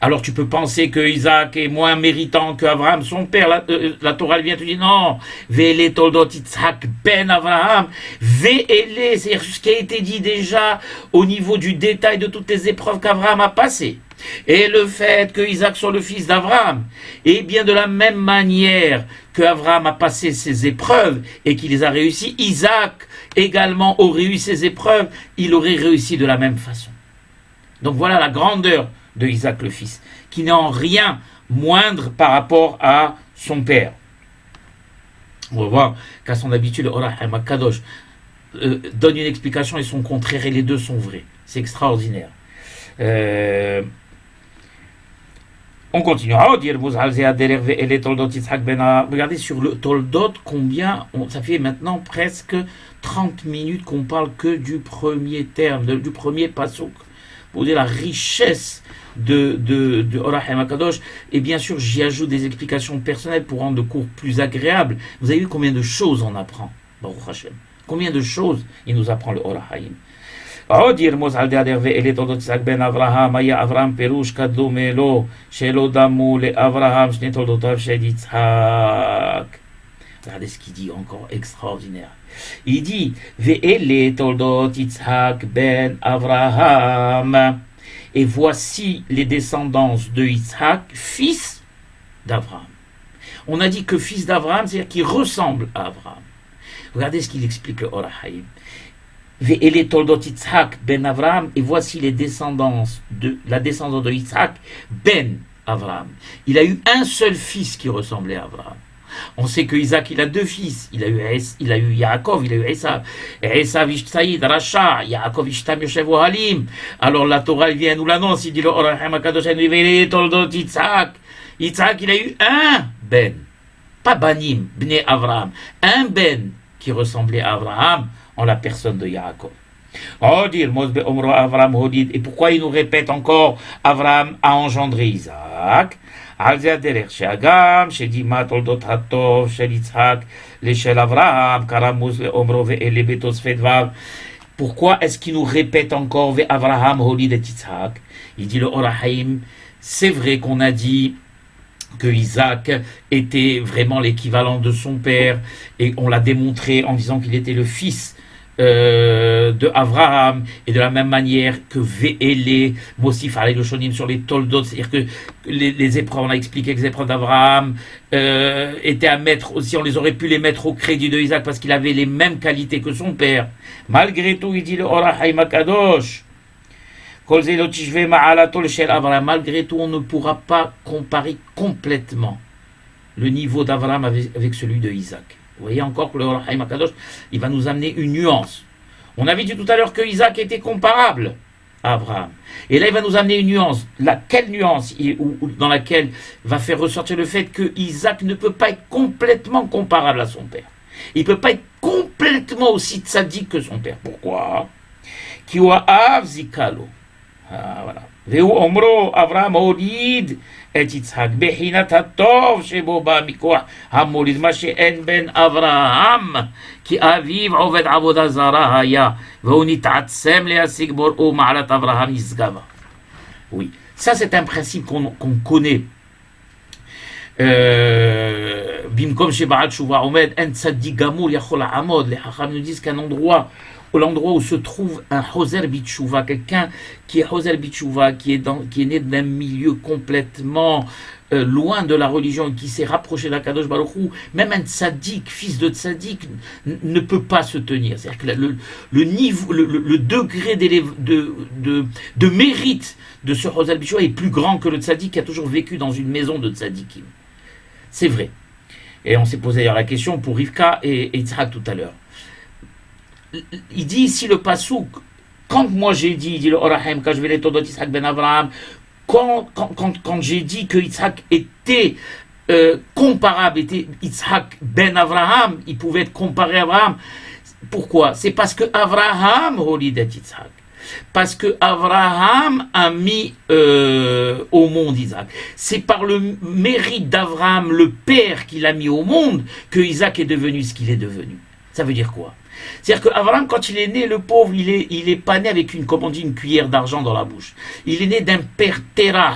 Alors tu peux penser que Isaac est moins méritant qu'Avraham, son père. La Torah vient te dire non. Vele toldot Yitzhak ben Avraham. Vele, c'est ce qui a été dit déjà au niveau du détail de toutes les épreuves qu'Avraham a passées. Et le fait que Isaac soit le fils d'Avraham, et bien de la même manière que Avraham a passé ses épreuves et qu'il les a réussies, Isaac également aurait eu ses épreuves, il aurait réussi de la même façon. Donc voilà la grandeur de Isaac le fils, qui n'est en rien moindre par rapport à son père. On va voir qu'à son habitude, Or HaChaim HaKadosh donne une explication et son contraire, et les deux sont vrais. C'est extraordinaire. On continue. Regardez sur le Toldot, combien, ça fait maintenant presque 30 minutes qu'on parle que du premier terme, du premier pasuk. Pour dire la richesse de Or HaChaim HaKadosh, et bien sûr j'y ajoute des explications personnelles pour rendre le cours plus agréable. Vous avez vu combien de choses on apprend, Baruch Hashem, combien de choses il nous apprend le Or HaChaim. עוד ירמוז על דרך ואלה תולדות יצחק בן אברהם, היה אברהם פירוש כדומה לו, שלא דמו לאברהם שני תולדותיו של יצחק. Regardez ce qu'il dit encore extraordinaire. Il dit Ve'ele toldot Yitzhak ben Avraham. Et voici les descendances de Yitzhak, fils d'Avraham. On a dit que fils d'Avraham, c'est-à-dire qu'il ressemble à Avraham. Regardez ce qu'il explique le Or HaChaim. Ve'ele toldot Yitzhak ben Avraham, et voici la descendance de Yitzhak ben Avraham. Il a eu un seul fils qui ressemblait à Avraham. On sait que Isaac, il a deux fils. Il a eu Yaakov, il a eu Esav. Esav Ishtaïd, Racha, Yaakov Ishtam Yoshev Halim. Alors la Torah, elle vient nous l'annonce. Il dit le Orachem Akadosh, Ve'ele toldot Yitzhak. Yitzhak, il a eu un ben. Pas Banim, Bnei Avraham. Un ben qui ressemblait à Avraham en la personne de Yaakov. Et pourquoi il nous répète encore Avraham a engendré Isaac? Pourquoi est-ce qu'il nous répète encore Avraham Holid et Yitzhak? Il dit le Orahaim, c'est vrai qu'on a dit que Isaac était vraiment l'équivalent de son père, et on l'a démontré en disant qu'il était le fils de Avraham, et de la même manière que Ve'ele, Mosif Alei Loshonim sur les Toldot, c'est-à-dire que les épreuves, on a expliqué que les épreuves d'Avraham étaient à mettre aussi, on les aurait pu les mettre au crédit de Isaac parce qu'il avait les mêmes qualités que son père. Malgré tout, il dit le Orahaim Akadosh, malgré tout, on ne pourra pas comparer complètement le niveau d'Avraham avec celui de Isaac. Vous voyez encore que le Orahaim Akadosh, il va nous amener une nuance. On avait dit tout à l'heure que Isaac était comparable à Avraham. Et là, il va nous amener une nuance. Quelle nuance dans laquelle va faire ressortir le fait que Isaac ne peut pas être complètement comparable à son père. Il ne peut pas être complètement aussi tzaddik que son père. Pourquoi? Kiwa'av zikalo. voilà. Veu omro Avraham holid et Yitzhak bechinat hatov shebo ba mikoach hamolid ma she'en ben Avraham ki aviv oved avoda zara haya veu nitatsem leasig bor'o ma'alat Avraham nisgava. Oui, ça c'est un principe qu'on connaît. Bimkom sheba'al shuva omed en tzaddik gamur yachol ha'amod. Les Chacham nous disent qu'un endroit où se trouve un Hoser Bitshuva, quelqu'un qui est Hoser Bitshuva, qui est né d'un milieu complètement loin de la religion et qui s'est rapproché d'Akadosh Baruch Hu, même un tzaddik, fils de tzaddik, ne peut pas se tenir. C'est-à-dire que le niveau, le degré de mérite de ce Hoser Bitshuva est plus grand que le tzaddik qui a toujours vécu dans une maison de tzaddikim. C'est vrai. Et on s'est posé d'ailleurs la question pour Rivka et Yitzhak tout à l'heure. Il dit ici le pasouk, quand moi j'ai dit, il dit le Orahaim, quand je vais les Todot Yitzhak ben Avraham, quand j'ai dit que Yitzhak était comparable, était Yitzhak ben Avraham, il pouvait être comparé à Avraham. Pourquoi? C'est parce que Avraham holidet Yitzhak. Parce que Avraham a mis au monde Isaac. C'est par le mérite d'Avraham, le père, qu'il a mis au monde, que Isaac est devenu ce qu'il est devenu. Ça veut dire quoi? C'est-à-dire qu'Avraham, quand il est né, le pauvre, il est pas né avec une cuillère d'argent dans la bouche. Il est né d'un père Terah,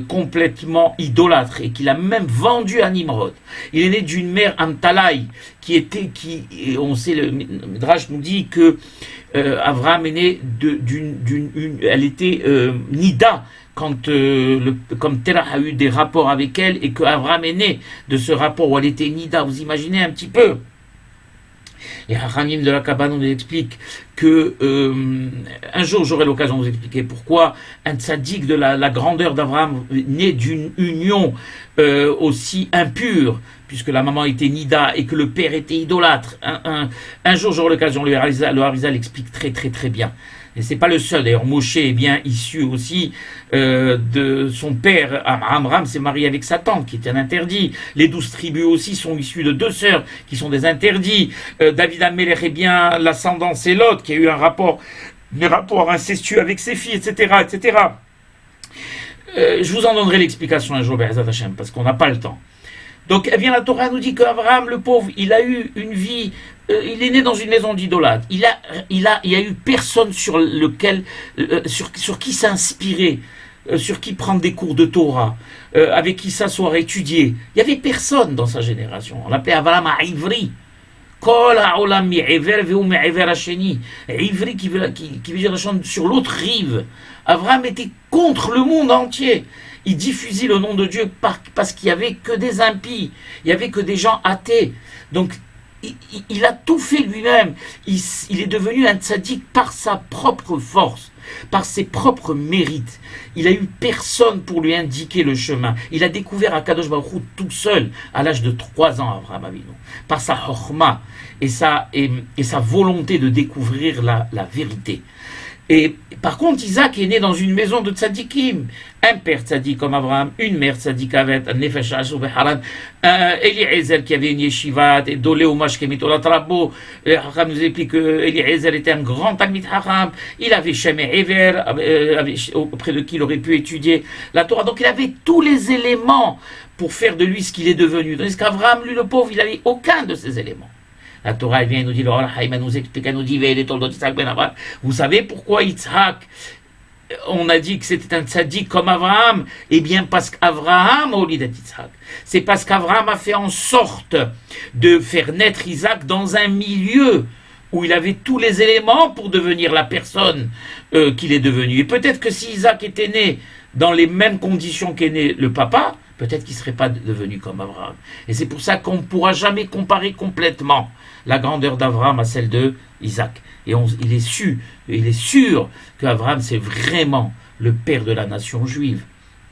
complètement idolâtre, et qu'il a même vendu à Nimrod. Il est né d'une mère Amtalai, on sait, le Midrash nous dit que Avraham est né elle était Nida, comme Terah a eu des rapports avec elle, et que Avraham est né de ce rapport où elle était Nida. Vous imaginez un petit peu? Les Hachamim de la Kabbale nous expliquent que un jour j'aurai l'occasion de vous expliquer pourquoi un tzaddik de la grandeur d'Avraham, né d'une union aussi impure, puisque la maman était Nida et que le père était idolâtre. Un jour j'aurai l'occasion, le Harizal l'explique très très très bien. Et c'est pas le seul. D'ailleurs, Moshe est bien issu aussi de son père. Amram s'est marié avec sa tante, qui était un interdit. Les 12 tribus aussi sont issues de 2 sœurs, qui sont des interdits. David Amelech est bien l'ascendance Lot, qui a eu un rapport incestueux avec ses filles, etc., etc. Je vous en donnerai l'explication un jour, Be'ezrat Hashem, parce qu'on n'a pas le temps. Donc, eh bien, la Torah nous dit qu'Abraham, le pauvre, il a eu une vie, il est né dans une maison d'idolâtres. Il y a eu personne sur lequel, sur qui s'inspirer, sur qui prendre des cours de Torah, avec qui s'asseoir, étudier. Il n'y avait personne dans sa génération. On l'appelait Abraham à Ivri. Kol ha'olam mi'ever ve'u mi'ever hasheni. Ivri qui veut dire sur l'autre rive. Abraham était contre le monde entier. Il diffusait le nom de Dieu parce qu'il n'y avait que des impies, il n'y avait que des gens athées. Donc il a tout fait lui-même. Il est devenu un tzaddik par sa propre force, par ses propres mérites. Il a eu personne pour lui indiquer le chemin. Il a découvert Akadosh Baruch Hu tout seul, à l'âge de 3 ans, Avraham Avinu, par sa chorma et sa volonté de découvrir la vérité. Et par contre, Isaac est né dans une maison de tzadikim. Un père tzadik comme Abraham, une mère tzadik avec un nefesh ashur beharan, Eliezer qui avait une yeshiva, et Dolé Umash Kemitolat Rabbo. Hacham nous explique que Eliezer était un grand Talmid Hacham. Il avait Shem et Ever, auprès de qui il aurait pu étudier la Torah. Donc il avait tous les éléments pour faire de lui ce qu'il est devenu. Tandis qu'Abraham, lui le pauvre, il n'avait aucun de ces éléments. La Torah elle vient nous dit, le Haïm nous explique, elle nous dit, vous savez pourquoi Yitzhak, on a dit que c'était un tzaddik comme Abraham? Eh bien parce qu'Abraham, au lit d'Yitzhak, c'est parce qu'Abraham a fait en sorte de faire naître Isaac dans un milieu où il avait tous les éléments pour devenir la personne qu'il est devenu. Et peut-être que si Isaac était né dans les mêmes conditions qu'est né le papa, peut-être qu'il ne serait pas devenu comme Abraham. Et c'est pour ça qu'on ne pourra jamais comparer complètement la grandeur d'Abraham à celle de Isaac. Et il est sûr qu'Abraham, c'est vraiment le père de la nation juive.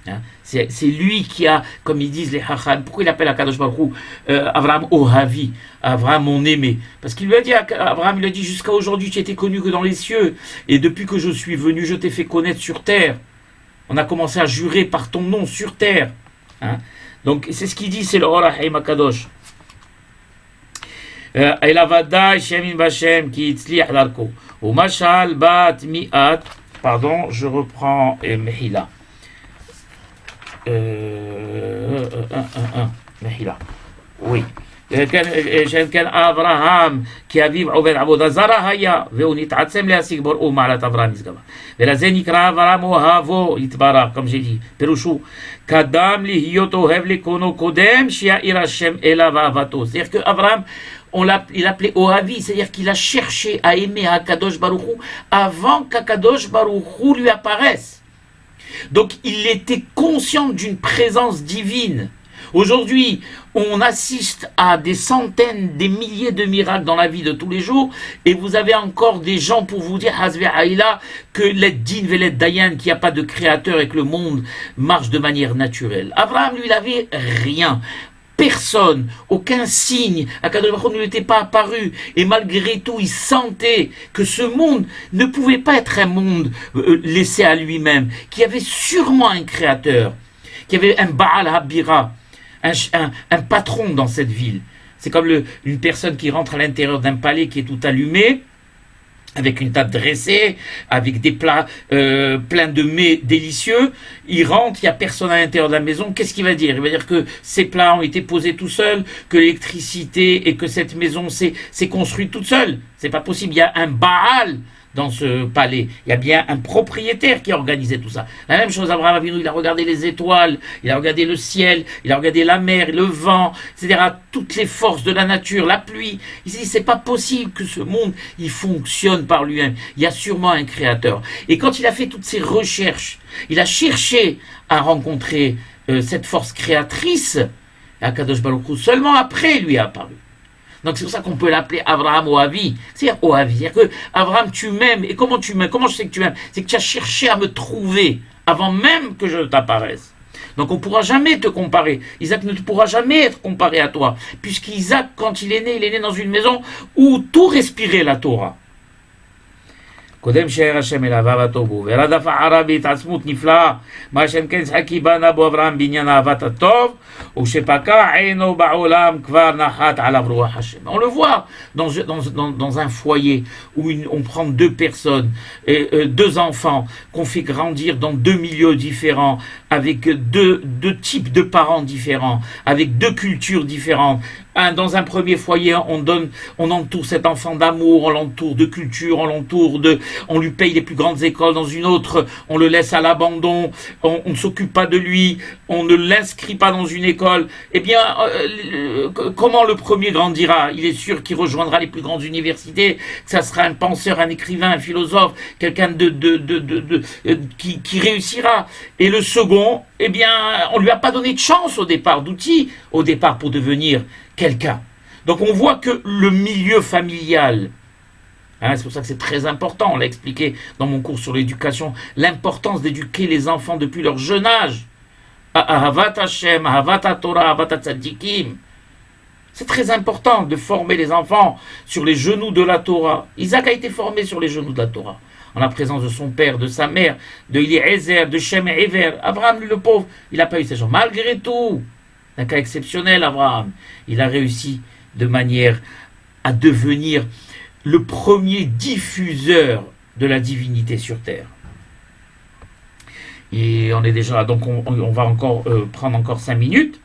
Hein? C'est lui qui a, comme ils disent les Hacham, pourquoi il appelle Akadosh Baruch Hu Abraham Ohavi, Abraham mon aimé? Parce qu'il lui a dit, Abraham, il lui a dit, jusqu'à aujourd'hui, tu étais connu que dans les cieux, et depuis que je suis venu, je t'ai fait connaître sur terre. On a commencé à jurer par ton nom sur terre. Hein? Donc c'est ce qu'il dit, c'est le Or HaChaim Akadosh. Elavada Shemin Bashem qui itzliach darko. Ou mashal bat mi'at. Pardon, je reprends Mehila. Mehila. Oui. كان أبراهام كأبيب عبد عبود زرع هيا ونتعلم لأسيق برؤو معلت أبراهام يزقبا ולזה נקרא אברהם אוהבו יתברך, comme j'ai dit, פירושו קדם להיות אוהב לקונו קודם שיאיר השם אליו אהבתו. C'est-à-dire qu'Abraham, il appelait Ohavi, c'est-à-dire qu'il a cherché à aimer Akadosh Baruch Hu avant qu'Akadosh Baruch Hu lui apparaisse. Donc il était conscient d'une présence divine. Aujourd'hui, on assiste à des centaines, des milliers de miracles dans la vie de tous les jours, et vous avez encore des gens pour vous dire, Hazve Haïla, que l'Eddin Velet Dayan, qu'il n'y a pas de créateur et que le monde marche de manière naturelle. Abraham, lui, il n'avait rien. Personne, aucun signe, Akadosh Baruch Hu ne lui était pas apparu, et malgré tout, il sentait que ce monde ne pouvait pas être un monde laissé à lui-même, qu'il y avait sûrement un créateur, qu'il y avait un Baal Habira, un patron dans cette ville. C'est comme une personne qui rentre à l'intérieur d'un palais qui est tout allumé, avec une table dressée, avec des plats pleins de mets délicieux. Il rentre, il n'y a personne à l'intérieur de la maison. Qu'est-ce qu'il va dire? Il va dire que ces plats ont été posés tout seuls, que l'électricité et que cette maison s'est construite toute seule. C'est pas possible. Il y a un Baal dans ce palais. Il y a bien un propriétaire qui a organisé tout ça. La même chose, Abraham Avinu, il a regardé les étoiles, il a regardé le ciel, il a regardé la mer, le vent, etc. Toutes les forces de la nature, la pluie. Il s'est dit, c'est pas possible que ce monde, il fonctionne par lui-même. Il y a sûrement un créateur. Et quand il a fait toutes ces recherches, il a cherché à rencontrer cette force créatrice, Akadosh Baruch Hu, seulement après lui est apparu. Donc c'est pour ça qu'on peut l'appeler Abraham Ohavi. C'est-à-dire Ohavi. C'est-à-dire que Abraham, tu m'aimes. Et comment tu m'aimes? Comment je sais que tu m'aimes? C'est que tu as cherché à me trouver avant même que je t'apparaisse. Donc on ne pourra jamais te comparer. Isaac ne pourra jamais être comparé à toi. Puisqu'Isaac, quand il est né dans une maison où tout respirait la Torah. קודם שאר השם אליו אהבתו בו, ורדף אחריו בהתעצמות נפלאה, מה שם כן צחקי בנה בו אברהם בעניין אהבת הטוב, ושפקע עינו בעולם כבר נחת עליו רוח השם. On le voit dans un foyer où on prend 2 personnes, et 2 enfants qu'on fait grandir dans 2 milieux différents, avec deux types de parents différents, avec 2 cultures différentes. Dans un premier foyer, on entoure cet enfant d'amour, on l'entoure de culture, on lui paye les plus grandes écoles. Dans une autre, on le laisse à l'abandon, on ne s'occupe pas de lui, on ne l'inscrit pas dans une école. Eh bien, comment le premier grandira? Il est sûr qu'il rejoindra les plus grandes universités, que ça sera un penseur, un écrivain, un philosophe, quelqu'un qui réussira. Et le second, eh bien, on lui a pas donné de chance au départ, d'outils au départ pour devenir quelqu'un. Donc on voit que le milieu familial, c'est pour ça que c'est très important, on l'a expliqué dans mon cours sur l'éducation, l'importance d'éduquer les enfants depuis leur jeune âge. Ahavat Hashem, Ahavat Torah, Ahavat Tzadikim. C'est très important de former les enfants sur les genoux de la Torah. Isaac a été formé sur les genoux de la Torah, en la présence de son père, de sa mère, de Eliezer, de Shem et Ever. Abraham, lui le pauvre, il n'a pas eu ces gens. Malgré tout, un cas exceptionnel, Abraham, il a réussi de manière à devenir le premier diffuseur de la divinité sur terre. Et on est déjà, donc on va encore prendre encore 5 minutes.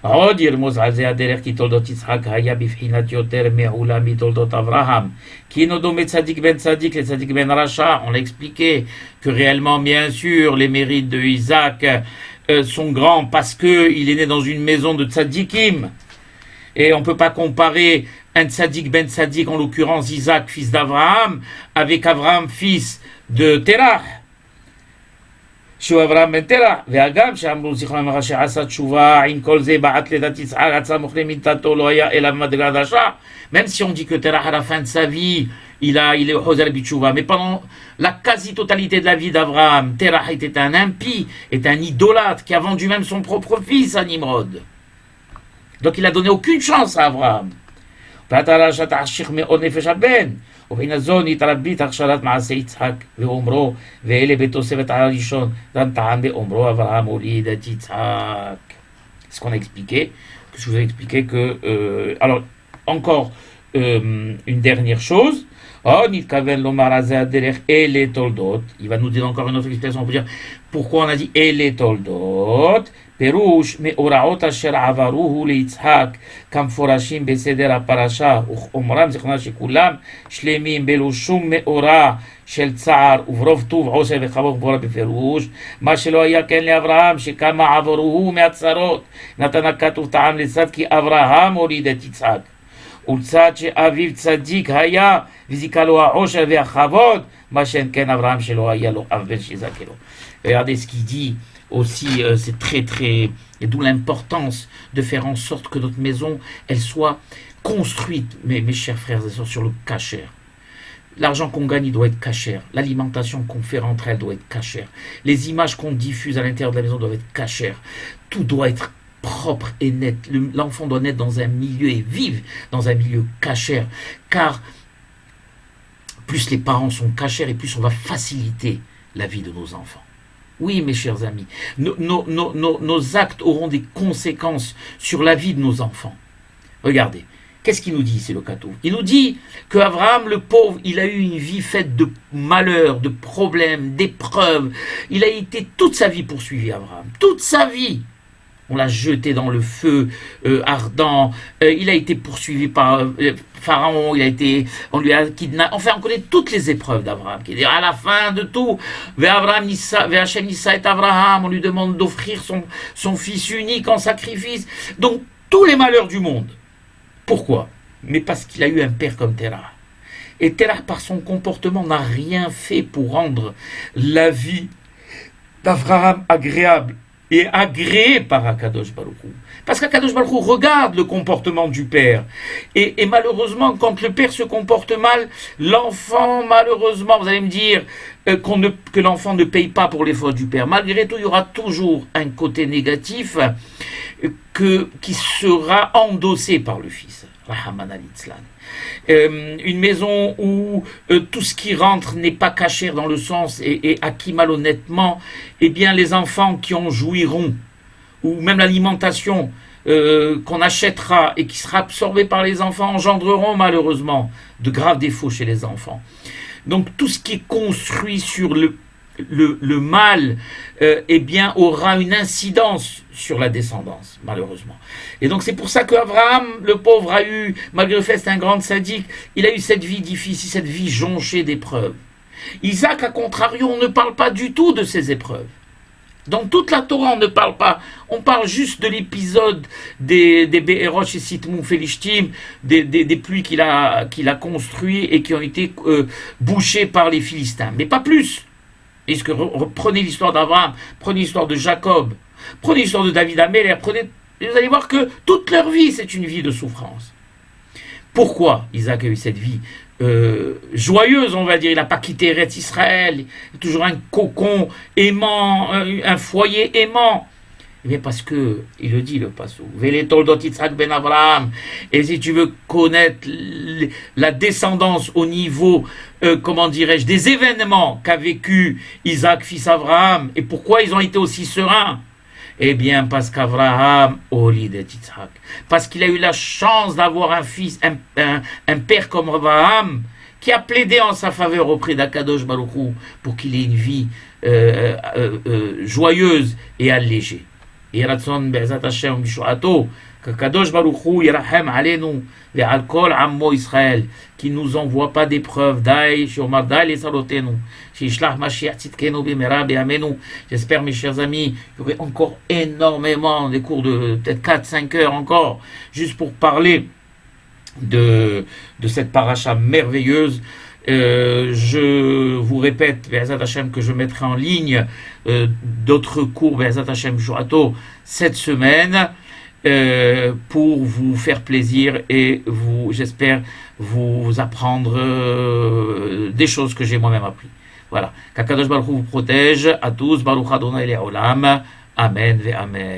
On l'expliquait que réellement, bien sûr, les mérites de Isaac sont grands parce qu'il est né dans une maison de tzadikim. Et on ne peut pas comparer un tzadik ben tzadik, en l'occurrence Isaac, fils d'Abraham, avec Abraham, fils de Terah. שהוא אברהם בן תרח, והגם שאמרו זיכרונם לברכה שעשה תשובה עם כל זה בעט לידת יצחק עצה מוכלי מיתתו לא היה אלא במדרגה חדשה, même si on dit que Terach à la fin de sa vie il est Hoser Bitchouva, mais pendant la quasi-totalité de la vie d'Abraham, Terach était un impie, est un idolâtre qui a vendu même son propre fils à Nimrod. Donc il a donné aucune chance à Abraham. ובנזון התרבית הכשרת מעשה יצחק ואומרו ואלה בתוספת הראשון דן טעם באומרו אברהם הוליד את יצחק. Ce qu'on a expliqué, que je vous ai expliqué que alors encore une dernière chose, il va nous dire encore une autre explication pour dire pourquoi on a dit et les toldot. פירוש מאורעות אשר עברוהו ליצחק כמפורשים בסדר הפרשה ואומרם זיכרונה שכולם שלמים בלא שום מאורע של צער וברוב טוב עושר וכבוד גבורה בפירוש מה שלא היה כן לאברהם שכמה עברוהו מהצרות נתן הכתוב טעם לצד כי אברהם הוליד את יצחק ולצד שאביו צדיק היה וזיכה לו העושר והכבוד מה שאין כן אברהם שלא היה לו אב בן שיזכה לו. Regardez ce qu'il dit aussi, c'est très très, et d'où l'importance de faire en sorte que notre maison, elle soit construite, mes chers frères et sœurs, sur le kasher. L'argent qu'on gagne, il doit être kasher. L'alimentation qu'on fait rentrer, elle doit être kasher. Les images qu'on diffuse à l'intérieur de la maison doivent être kasher. Tout doit être propre et net. L'enfant doit naître dans un milieu et vivre dans un milieu kasher. Car plus les parents sont kasher et plus on va faciliter la vie de nos enfants. Oui, mes chers amis, nos actes auront des conséquences sur la vie de nos enfants. Regardez, qu'est-ce qu'il nous dit ici, le Katouf? Il nous dit qu'Abraham, le pauvre, il a eu une vie faite de malheurs, de problèmes, d'épreuves. Il a été toute sa vie poursuivi, Abraham, toute sa vie. On l'a jeté dans le feu ardent. Il a été poursuivi par Pharaon. On lui a kidnappé. Enfin, on connaît toutes les épreuves d'Abraham. Qui est à la fin de tout, Hachem Nissa et Abraham, on lui demande d'offrir son fils unique en sacrifice. Donc, tous les malheurs du monde. Pourquoi? Mais parce qu'il a eu un père comme Terah. Et Terah, par son comportement, n'a rien fait pour rendre la vie d'Abraham agréable. Et agréé par Akadosh Baruch Hu. Parce qu'Akadosh Baruch Hu regarde le comportement du père. Et malheureusement, quand le père se comporte mal, l'enfant, malheureusement, vous allez me dire que l'enfant ne paye pas pour les fautes du père. Malgré tout, il y aura toujours un côté négatif qui sera endossé par le fils. Rahaman al-Itzlan. Une maison où tout ce qui rentre n'est pas caché dans le sens et acquis malhonnêtement, eh bien les enfants qui en jouiront, ou même l'alimentation qu'on achètera et qui sera absorbée par les enfants engendreront malheureusement de graves défauts chez les enfants. Donc tout ce qui est construit sur le mal eh bien, aura une incidence sur la descendance, malheureusement. Et donc c'est pour ça qu'Abraham, le pauvre, a eu, malgré le fait c'est un grand sadique, il a eu cette vie difficile, cette vie jonchée d'épreuves. Isaac, à contrario, on ne parle pas du tout de ces épreuves. Dans toute la Torah, on ne parle pas. On parle juste de l'épisode des Be'erosh et Sitmou Felishtim, des pluies qu'il a construit et qui ont été bouchées par les Philistins. Mais pas plus. Puisque prenez l'histoire d'Abraham, prenez l'histoire de Jacob, prenez l'histoire de David Améler, vous allez voir que toute leur vie, c'est une vie de souffrance. Pourquoi Isaac a eu cette vie joyeuse, on va dire? Il n'a pas quitté Eretz Israël, il a toujours un cocon aimant, un foyer aimant. Eh bien parce que, il le dit le passou, Vele toldot Yitzhak ben Abraham, et si tu veux connaître la descendance au niveau, comment dirais-je, des événements qu'a vécu Isaac fils Abraham, et pourquoi ils ont été aussi sereins? Eh bien parce qu'Abraham olid et Yitzhak, parce qu'il a eu la chance d'avoir un fils, un père comme Abraham, qui a plaidé en sa faveur auprès d'Akadosh Baruch Hu pour qu'il ait une vie joyeuse et allégée. Et Ratson Be'ezat Hashem Bishuato, qu'Akadosh Baruch Hu Yirahem Alenu ve'al kol ammo Israël, qui nous envoie pas d'épreuves, Daï, Shomar Daï les salotenu, Shishlach Mashiach Tzidkenu Bimera Be'amenu. J'espère, mes chers amis, qu'il y aurait encore énormément des cours de peut-être 4-5 heures encore, juste pour parler de cette paracha merveilleuse. Je vous répète, Be'ezat Hashem, que je mettrai en ligne d'autres cours Be'ezat Hashem Shuato cette semaine pour vous faire plaisir et j'espère vous apprendre des choses que j'ai moi-même appris. Voilà. Qu'Akadosh Baruch Hu vous protège à tous. Baruch Adonai Le'olam. Amen ve Amen.